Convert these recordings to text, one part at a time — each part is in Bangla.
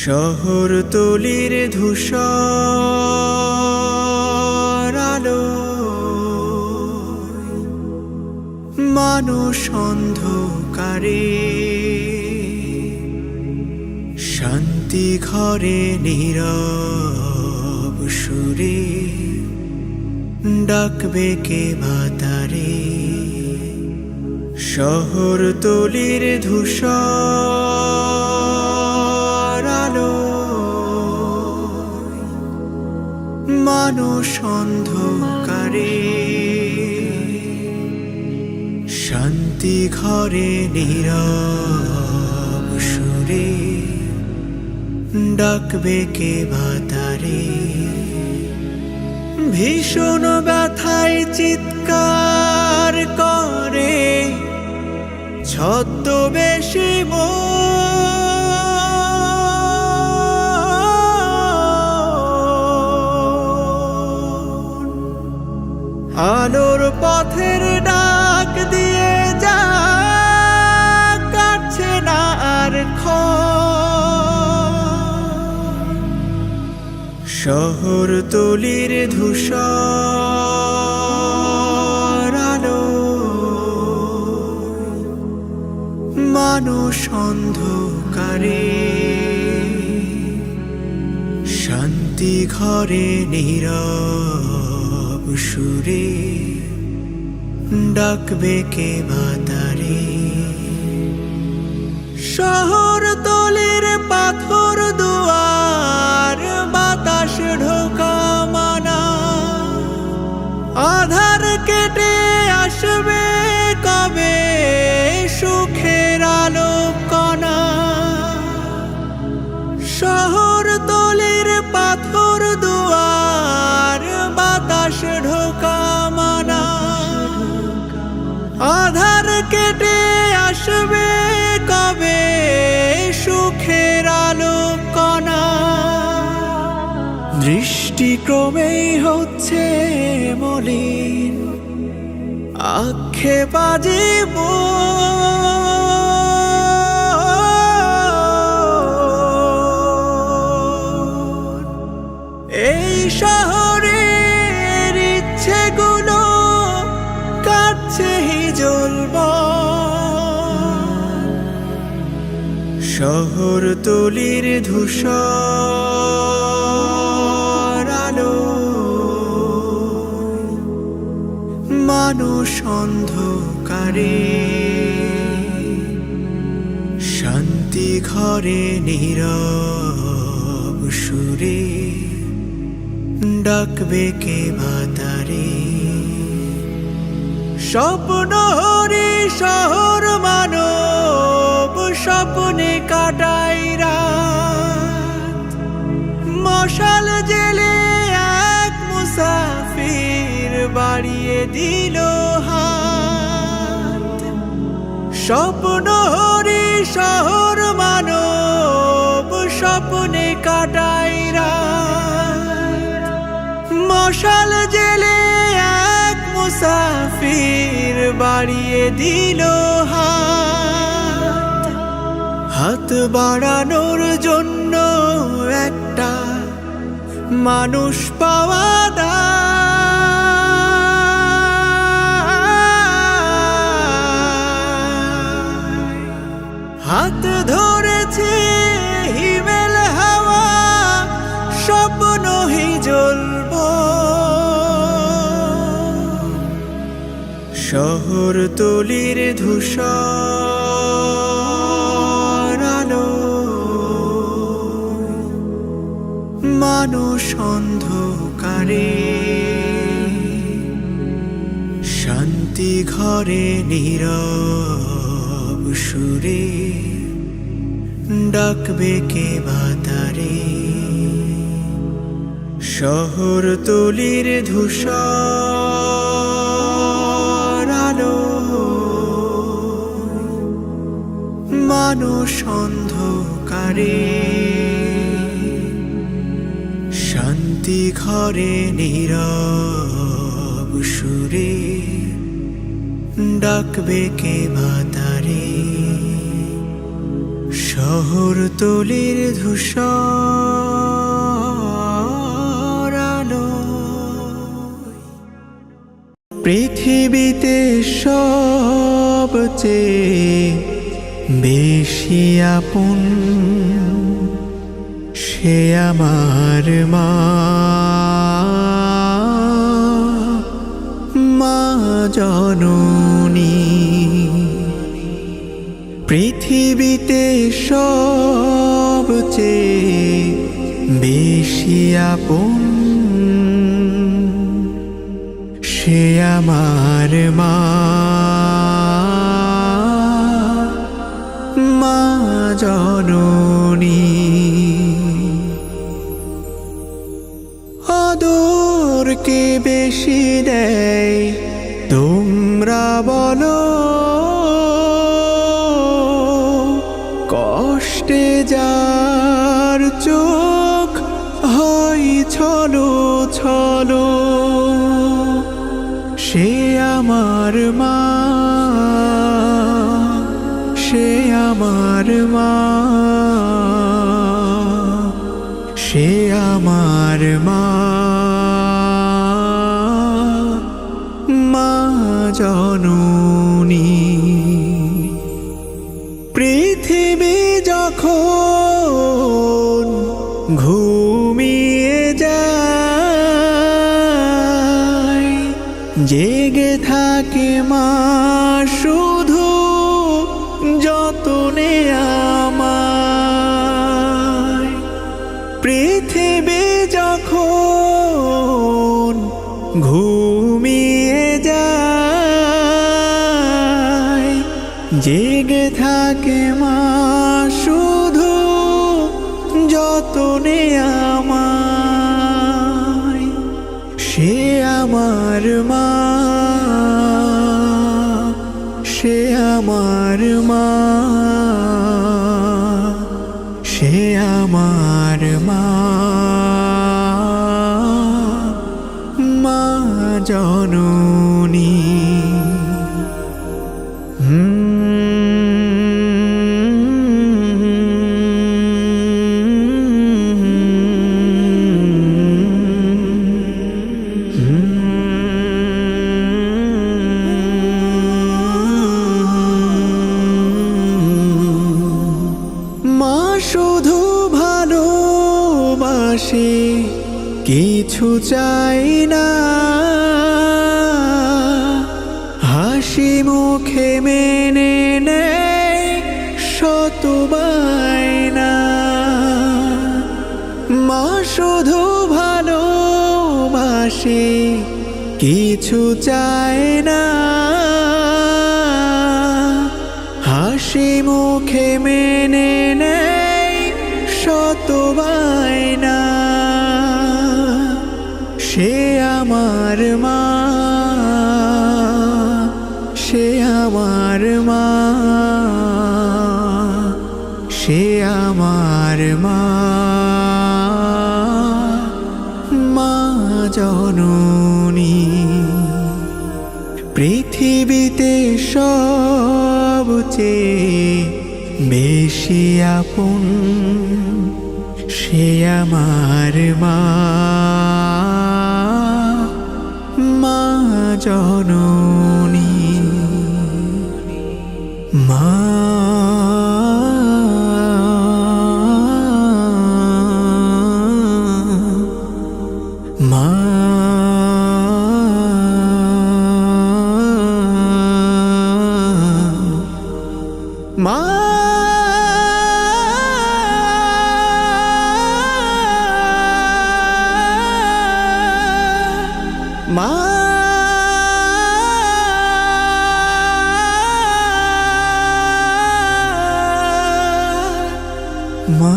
শহরতলির ধূসর আলোয় মানুষ অন্ধকারে শান্তি ঘরে নীরব সুরে ডাকবে কে বাতারে। শহরতলির ধূসর আলোয় মানুষ অন্ধকারে শান্তি ঘরে নীরব সুরে ডাকবে কে বাতারে। ভীষণ ব্যথায় চিৎকার করে ছদ্মবেশী আলোর পথের ডাক দিয়ে যা কাটছে না আর শহরতলির ধূসর আলোয় মানুষ অন্ধকারে শান্তি ঘরে নীরব সুরে ডাকবে কে বাতারে। শহরতলির পাথর দুয়ার বাতাস ঢোকা মানা আধার কেটে আসবে কবে সুখের আলো কণা। শহরতলির পাথর দুয়ার বাতাস ঢোকা মানা আধার কেটে আসবে কবে সুখের আলো কণা। দৃষ্টি ক্রমেই হচ্ছে মলিন আক্ষেপ জীব এই শহরের ইচ্ছেগুলো কাটছে হিজল। শহরতলির ধূসর আলোয় মানুষ অন্ধকারে শান্তি ঘরে নীরব সুরে ডাকবে কে বাতারে। স্বপ্ন হরি শহর মানব স্বপ্নে কাটাই রাত মশাল জেলে এক মুসাফির বাড়িয়ে দিল হাত। স্বপ্ন হরি শহর মানব স্বপ্নে কাটাই রাত মশাল জেলে এক মুসাফির বাড়িয়ে দিল হাত। হাত বাড়ানোর জন্য একটা মানুষ পাওয়া দায়। হাত ধরেছে হিমেল হাওয়া স্বপ্ন হিজল। শহরতলির ধূসর আলোয় মানুষ অন্ধকারে শান্তি ঘরে নীরব সুরে ডাকবে কে বাতারে। শহরতলির ধূসর মানুষ অন্ধকারে শান্তি ঘরে নীরব সুরে ডাকবে কে বাতারে। শহরতলির ধূসর আলো পৃথিবীতে সবচেয়ে বেশি আপন সে আমার মা, মা জননী। পৃথিবীতে সবচেয়ে বেশি আপন সে আমার মা, মা জননী। আদরকে বেশি দেয় তোমরা বলো, কষ্টে যার চোখ হয় ছলো ছলো সে আমার মা, সে আমার মা, সে আমার মা, মা জননী। পৃথিবী যখন ঘুমিয়ে যায় জেগে থাকে মা শুধু যতনে আমায়। পৃথিবী যখন ঘুমিয়ে যায় জেগে থাকে মা শুধু যতনে আমায়। সে আমার মা, সে আমার মা, সে আমার মা, মা জননী। মা শুধু ভালোবাসে কিছু চাই না, হাসি মুখে মেনে নেয় শত বায়না। মা শুধু ভালোবাসে কিছু চায় না, হাসি মুখে মেনে নেয় শত বায়না। সে আমার মা, সে আমার মা, সে আমার মা, মা জননী। পৃথিবীতে সবচেয়ে বেশি আপন সে আমার মা, মা জননী। মা মা মা মা মা।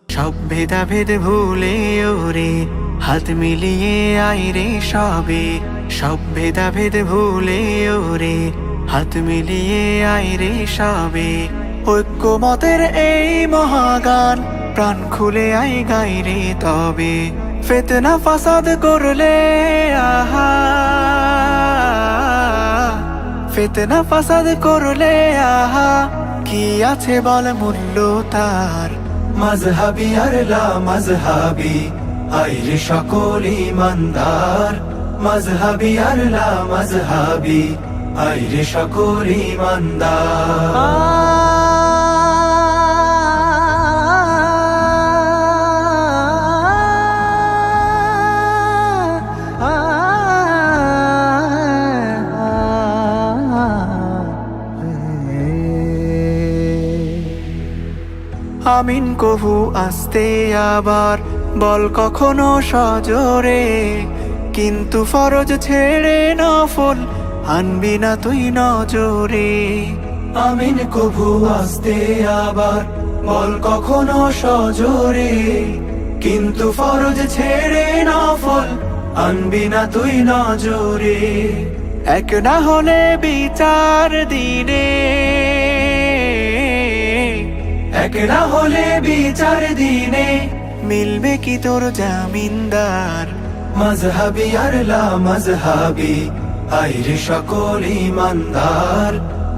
সব ভেদাভেদ ভুলে ওরে হাত মিলিয়ে আইরে সবে, সব ভেদাভেদ ভুলে ওরে হাত মিলিয়ে আইরে সবে। ঐক্যমতের এই মহাগান প্রাণ খুলে আই গাইরে তবে। ফিতনা ফাসাদ করলে আহা, ফিতনা ফাসাদ করলে আহা কি আছে বল মূল্য তার। মাযহাবী আর লা মাযহাবী আইরে সকল ঈমানদার, মাযহাবী আর লা মাযহাবী আইরে সকল ঈমানদার। আমিন কহু আস্তে আবার বল কখনো সজোরে, কিন্তু ফরজ ছেড়ে নফল আনবি না তুই নজরে। আমিন কভু আস্তে আবার বল কখনো সজোরে, কিন্তু ফরজ ছেড়ে নফল আনবি না তুই নজরে। এক না হলে বিচার দিনে, এক না হলে বিচার দিনে মিলবে কি তোর জামিনদার। মাযহাবী আর লা মাযহাবী আইরে সকল ঈমানদার,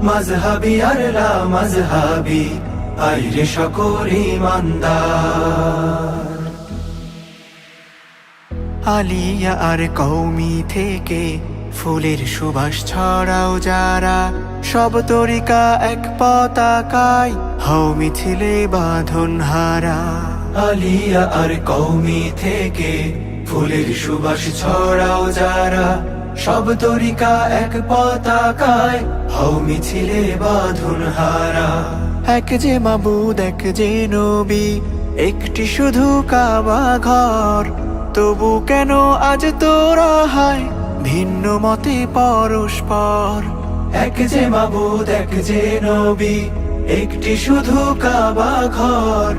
মাযহাবী আর লা মাযহাবী আইরে সকল ঈমানদার। আলিয়া আর কওমি থেকে ফুলের সুবাস ছড়াও যারা, সব তরিকা এক পতাকায় হও মিছিলে বাঁধন হারা। আলিয়া আর কওমি থেকে ফুলের সুবাস ছড়াও যারা, সব তরিকা এক পতাকায় হও মিছিলে বাঁধন হারা। এক যে মাবুদ এক যে নবী একটি শুধু কাবা ঘর, তবু কেন আজ তোরা হয় ভিন্ন মতে পরস্পর। এক যে মাবুদ এক যে নবী একটি শুধু কাবা ঘর,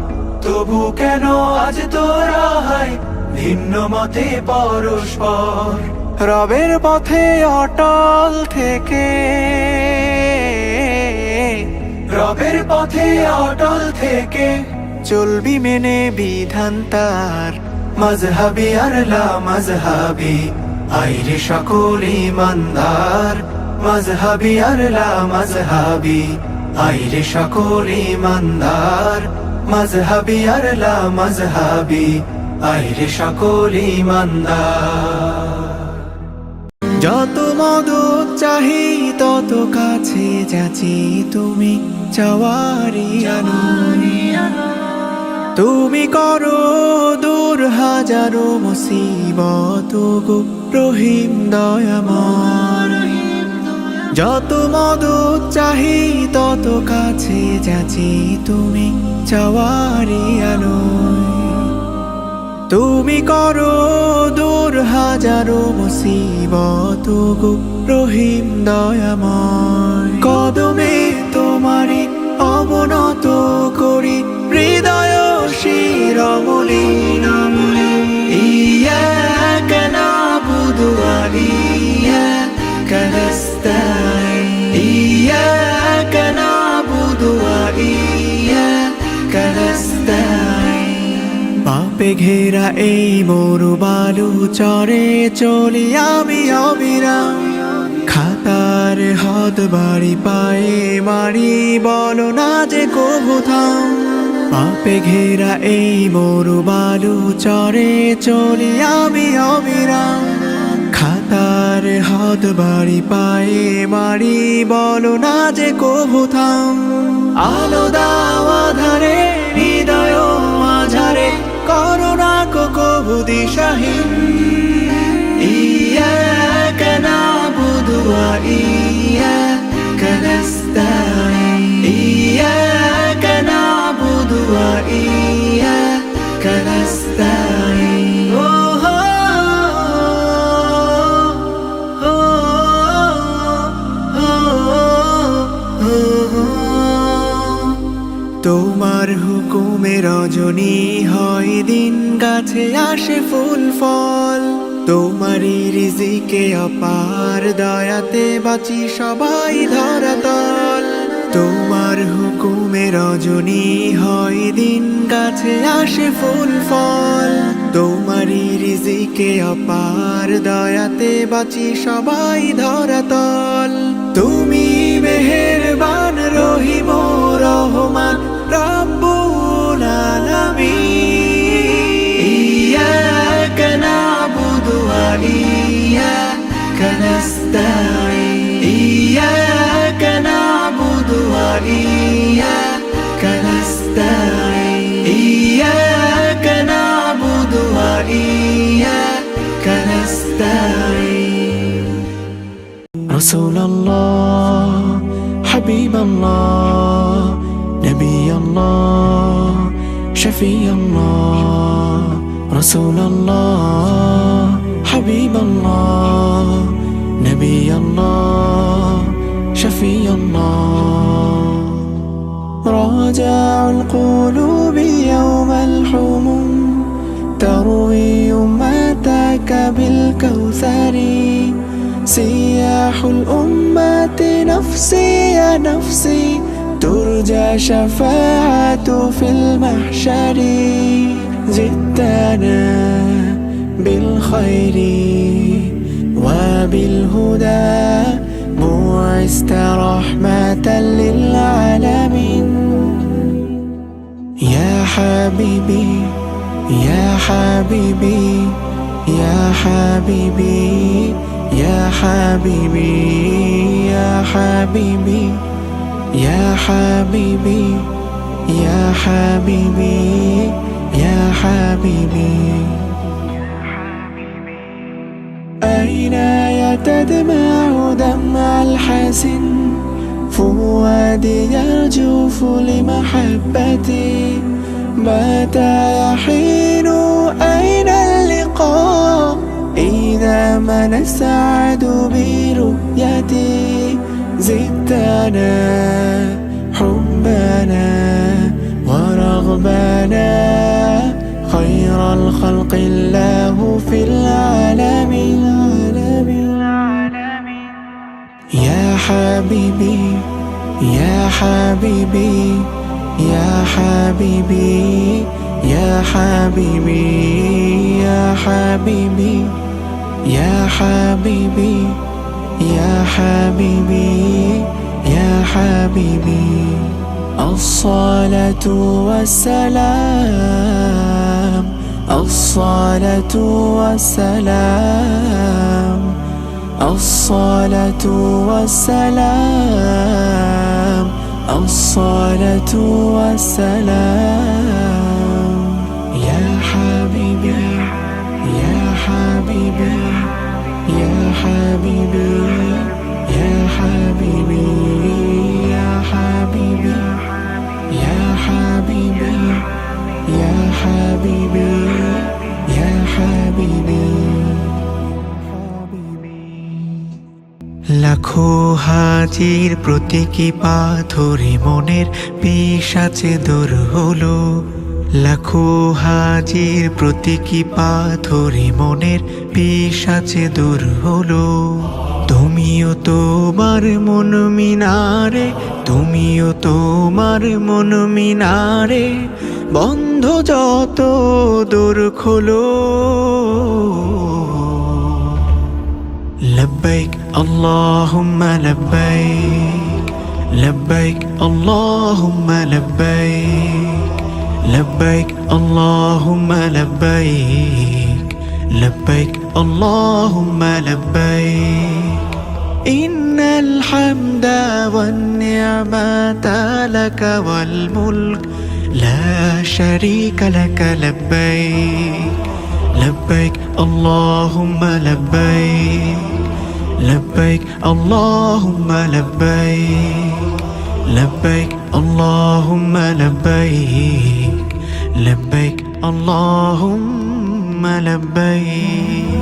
তবু কেন আজ তোরা হয় ভিন্ন মতে পরস্পর। রবের পথে অটল থেকে, রবের পথে অটল থেকে চলবি মেনে বিধান তার। মাযহাবী আর লা মাযহাবী আইরে সকল ঈমানদার, মাযহাবী আর লা মাযহাবী আইরে সকল ঈমানদার, মাযহাবী আর লা মাযহাবী আইরে সকল ঈমানদার। যত মদত চাহি তত কাছে যাচ্ছি তুমি চাওয়ারি আনুনি। তুমি করো দূর হাজারো মুসিবত গো রহিম দয়াময়। যত মদত চাহি তত কাছে যাচ্ছি তুমি চাওয়ারি আনুনি। তুমি করো দূর হাজারো মুসিবত গো রহিম দয়াময়। কদমে তোমারি অবনত করি হৃদয় শিরমলি। ইয়াকা নাবুদু ওয়া ইয়াকা নাস্তাঈন, ইয়াকা নাবুদু ওয়া ইয়াকা নাস্তাঈন। পাপে ঘেরা এই মরুবালু চরে চলি আমি অবিরাম, খাতার হদ বাড়ি পায়ে মারি বলো না যে কবু থাম। পাপে ঘেরা এই মরুবালু চরে চলি আমি অবিরাম, খাতার হদ বাড়ি পায়ে মারি বলো না যে কবু থাম। আলো দাও আধারে হৃদয় মাঝারে করোনা কবু দিশাহীন। ইয়াকা নাবুদু ওয়া ইয়াকা নাস্তাঈন, ইয়াকা নাবুদু ওয়া ইয়াকা নাস্তাঈন। তোমার হুকুমে রজনী হয় দিন, গাছে আসে ফুল ফল। তোমারই রিজিকে অপার দয়াতে বাঁচি সবাই ধরাতল। তোমার হুকুমে রজনী হয় দিন, গাছে আসে ফুল ফল। তোমারই রিজিকে অপার দয়াতে বাঁচি সবাই ধরাতল। তুমি মেহেরবান রহিম রহমান রব্বুল আলামিন। ইয়্যাকা না'বুদু ওয়া ইয়্যাকা নাস্তাঈন। ইয়্যাকা না'বুদু ওয়া ইয়্যাকা নাস্তাঈন। ইয়্যাকা না'বুদু ওয়া ইয়্যাকা নাস্তাঈন। রাসূলুল্লাহ হাবিবাল্লাহ নবিয়াল্লাহ শফিয়াল্লাহ। রাসূলুল্লাহ হাবিবাল্লাহ নবিয়াল্লাহ শফিয়াল্লাহ। راجع القلوب يوم الحموم تروي أمتك بالكوثر. سياح الأمة نفسي يا نفسي ترجى شفاعة في المحشر. جئتنا بالخير وبالهدى بعثت رحمة للعالمين. يا حبيبي يا حبيبي يا حبيبي يا حبيبي يا حبيبي يا حبيبي يا حبيبي يا حبيبي. أين تدمع دمع الحزن فؤادي يرجف لمحبتي. متى يحين أين اللقاء إذا ما نسعد برؤيتي. زدتنا حبنا ورغبنا خير الخلق الله في العالمين. يا حبيبي يا حبيبي يا حبيبي يا حبيبي يا حبيبي يا حبيبي يا حبيبي يا حبيبي. الصلاة والسلام الصلاة والسلام الصلاة والسلام الصلاة والسلام. يا حبيبي يا حبيبي يا حبيبي يا حبيبي يا حبيبي يا حبيبي يا حبيبي يا حبيبي. লাখো হাজির প্রতীকী পাথরে মনের পিশাচে দূর হলো। লাখো হাজির প্রতীকী পাথরে মনের পিশাচে দূর হলো। তুমিও তোমার মন মিনারে তুমিও তোমার মন মিনারে বন্ধ যত দূর খোলো। لبيك اللهم لبيك لبيك اللهم لبيك لبيك اللهم لبيك لبيك اللهم لبيك. إن الحمد والنعمة لك والملك لا شريك لك. لبيك لبيك اللهم لبيك لبيك اللهم لبيك لبيك اللهم لبيك لبيك اللهم لبيك.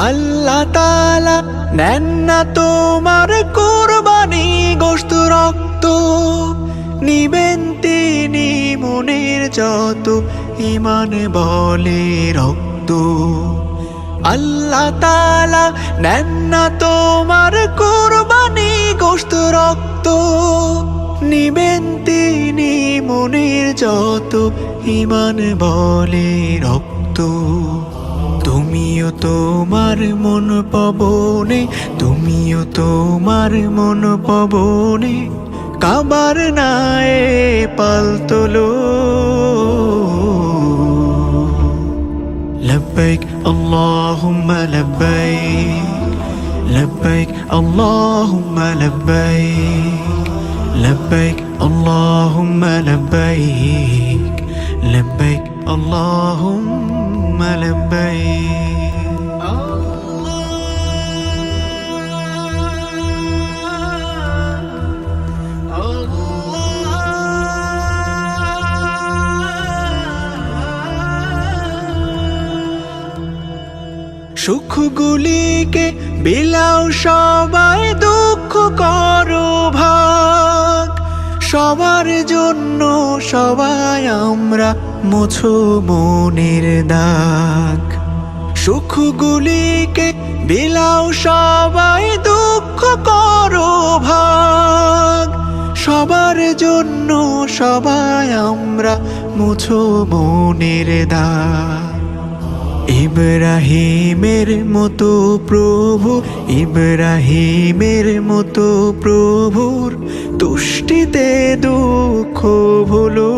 আল্লাহ তাআলা নেন না তোমার কুরবানি গোশত রক্ত। নিবেন তিনি মনের যত ইমান বলে রক্ত। আল্লাহ তাআলা নেন না তোমার কুরবানি গোশত রক্ত, নিবেন তিনি মনের যত ইমান বলে রক্ত। তুমিও তোমার মন পবনে, তুমিও তোমার মন পবনে কাবার নায়ে পাল তোলো। লব্বাইক আল্লাহুম্মা লব্বাইক, লব্বাইক আল্লাহুম্মা লব্বাইক, লব্বাইক আল্লাহুম্মা লব্বাইক, লব্বাইক আল্লাহুম্মা লব্বাইক। সুখগুলিকে বিলাও সবাই, দুঃখ করো ভাগ, সবার জন্য সবাই আমরা মুছো মনের দাগ। সুখগুলিকে বিলাও সবাই, দুঃখ করো ভাগ, সবার জন্য সবাই আমরা মুছো মনের দাগ। ইব্রাহিমের মতো প্রভু, ইব্রাহিমের মতো প্রভুর তুষ্টিতে দুঃখ ভুলো।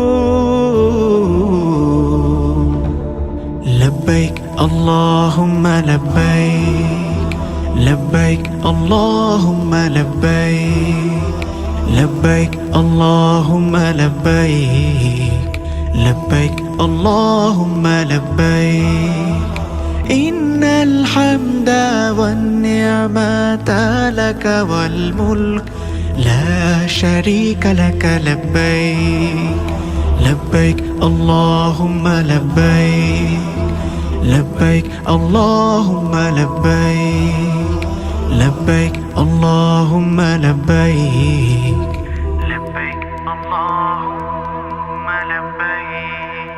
লব্বাইক আল্লাহুম্মা লব্বাইক, লব্বাইক আল্লাহুম্মা লব্বাইক, লব্বাইক আল্লাহুম্মা লব্বাইক, লব্বাইক আল্লাহুম্মা লব্বাইক। ইন্নাল হামদা ওয়ান নি'মাতা লাকা ওয়াল মুলক লা শারীকা লাকা লব্বাইক, লব্বাইক আল্লাহুম্মা লব্বাইক, লব্বাইক আল্লাহুম্মা লব্বাইক, লব্বাইক আল্লাহুম্মা লব্বাইক, লব্বাইক আল্লাহুম্মা লব্বাইক।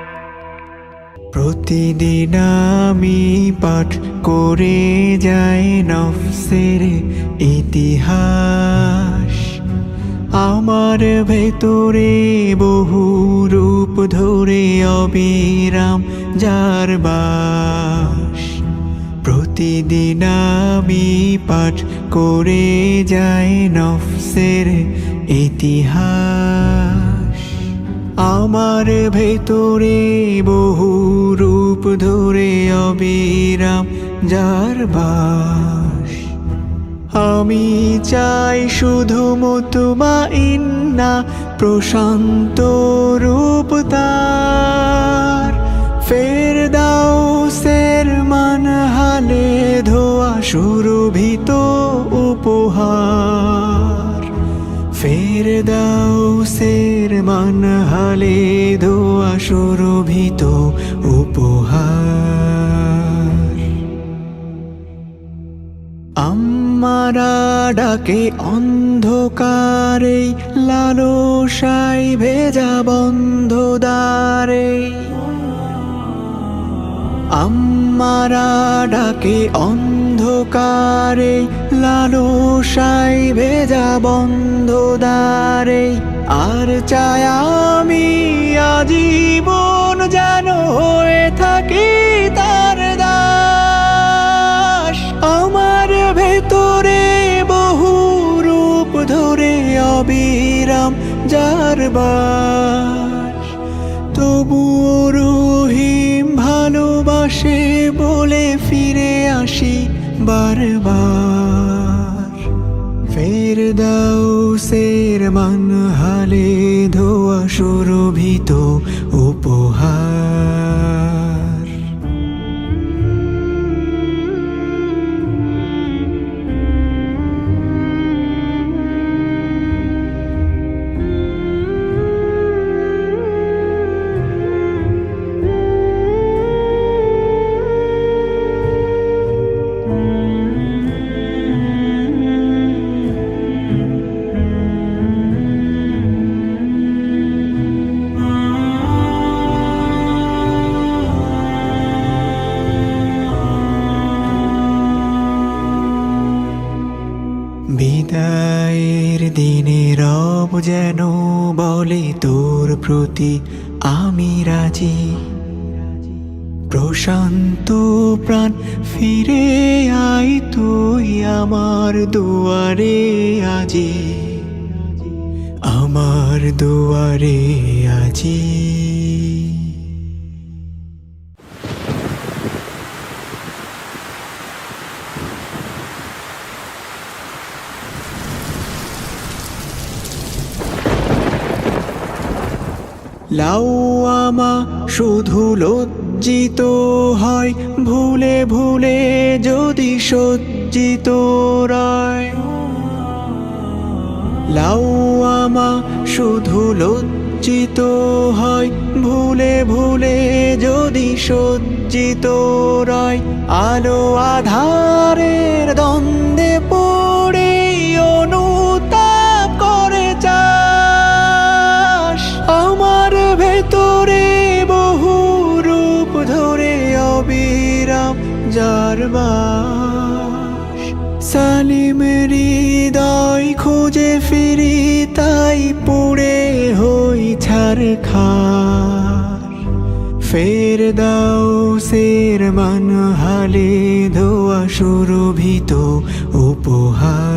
প্রতিদিন আমি পাঠ করে যাই নফসের ইতিহাস, আমার ভেতরে বহু রূপ ধরে অবিরাম যার বাস। প্রতিদিন আমি পাঠ করে যাই নফসের ইতিহাস, আমার ভেতরে বহু রূপ ধরে অবিরাম যার বাস। আমি চাই শুধু মুতমাইন্না প্রশান্ত রূপ তার, ফেরদাউসের মানহালে ধোয়া সুরভিত উপহার, ফেরদাউসের মানহালে ধোয়া সুরভিত উপহার। আমারা ডাকে অন্ধকারে লালসায় ভেজা বন্ধ দ্বারে, আমারা ডাকে অন্ধকারে লালসায় ভেজা বন্ধ দ্বারে। আর চাই আমি আজীবন যেন হয়ে থাকি তার দাস, আমার ভেতরে বহু রূপ ধরে অবিরাম যার বাস। তবুও রহিম ভালোবাসে বলে ফিরে আসি বারবার, ফেরদাউসের মানহালে ধোয়া সুরভিত উপহার। বলে তোর প্রতি আমি রাজি। প্রশান্ত প্রাণ ফিরে আয় তুই আমার দুয়ারে আজি, আমার দুয়ারে আজি। লাউয়ামা শুধু লজ্জিত হয় ভুলে ভুলে যদি সজ্জিত রায়। লাউয়ামা শুধু লজ্জিত হয় ভুলে ভুলে যদি সজ্জিত রায়। আলো আধারের দ্বন্দ্বে পড়ে অনুতাপ করে চাস। আমার ভেতরে বহু রূপ ধরে অবিরাম যার বাস। সালিমের হৃদয় খুঁজে ফিরি তাই পুড়ে হই ছারখার। ফেরদাউসের মানহালে ধোয়া সুরভিত উপহার।